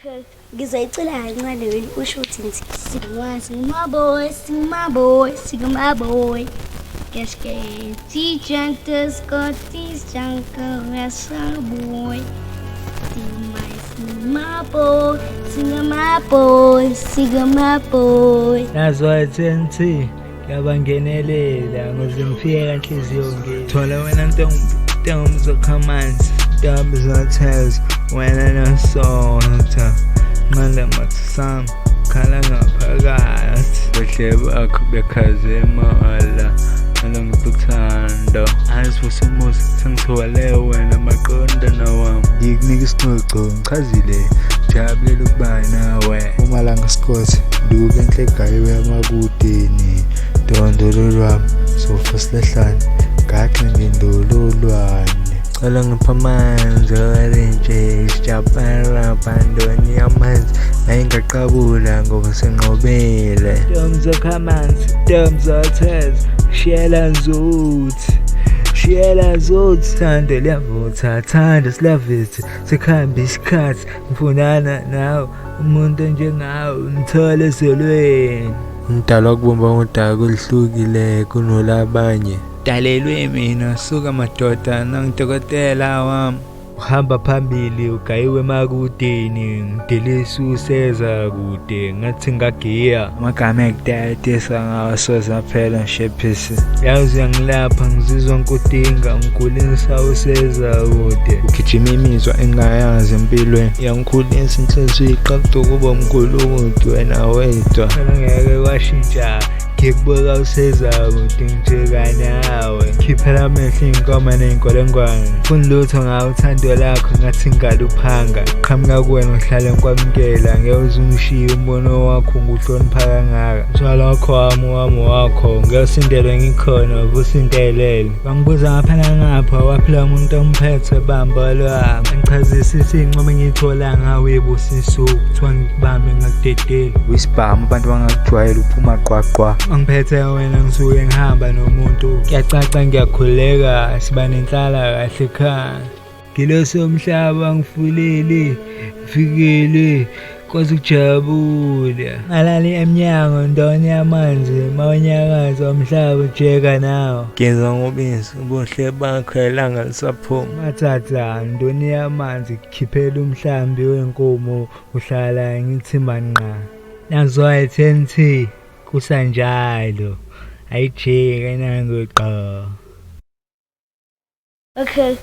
Okay, ngizayicela kancane wena usho ukuthi ngithi singamaboy. Cascade, T-Junker, Scotty's Junker, Wrestle Boy. Singamaboy. Nazwa TNT yabangenelela ngoze ngifike kanhliziyo ngithola wena ntombi zokhamanzi dambi zotheza wena nosotha nqanda mathusam khala ngaphakathi behle bakho bekhaze emala alongikuthando azifusa umuzi sengithole wena maqondana wami ngikunika isicoco ngichazile jabulela ukuba nawe umalanga Scott nduke enhle gayiwe yamakudeni dondolo lwami sofa silehlane gaxe ngendololwane cala ngipha amanzi orenje sijabara bandoni yamanzi nayingaqabula ngoba senqobile ntombi zokhamanzi ntombi zotheza shiyela zothi thando liyavutha thanda silavithi sikhamba isikhathi ngifunana nawe umuntu onjengawe ngithole ezelweni ngidalwa kubumba ngudaka oluhlukile kunolabanye dalelwe mina suka madoda nangidokotela wami uhamba phambili ugayiwe emakudeni ngidilisa useza kude ngathi ngagiya amagama ekudayatisa ngawasoza phela ngishephisi yazi uyangilapha ngizizwa ngikudinga ngikhulisa useza kude ugijima imizwa engingayazi empilweni yangikhulisa inhliziyo iqaqda ukuba umkhulukude wena wedwa phela ngeke kwashintsha ngikubuka useza kude ngijeka nawe khiphela amehlo iy'nkomo ney'nkolengwane funa lutho ngawe uthando lakho ngathi ngingaluphanga qhamuka kuwena ngihlale ngikwamukela ngeke uze ungishiye umbono wakho nguhlonipha kangaka njalo wakho ngeke usindelwe ngikhona ubusindelele bangibuza ngapha nangapha waphila umuntu omphethe bamba lwami angichazisisa iy'ncomo engiy'thola ngawe ebusisuku kuthiwa ngikubambe ngakudedeli wisibhamu abantu bangakujwayela uphuma qwaqwa angiphethe wena ngisuke ngihamba nomuntu kuyacaca ngiyakhuleka siba nenhlala kahle ekhaya ngilosi omhlaba ngifulele ngifikele kwaze ukujabula ngalali emnyango ndoni yamanzi mawunyakaza umhlaba ujeka nawo ngezwa ngobisi ubuhle bakho elanga lisaphuma mathatha ndoni yamanzi kukhiphela umhlambi wenkomo uhlala ngithimba nqa nazwa TNT kusanjalo ayijike nangoqa. Okay.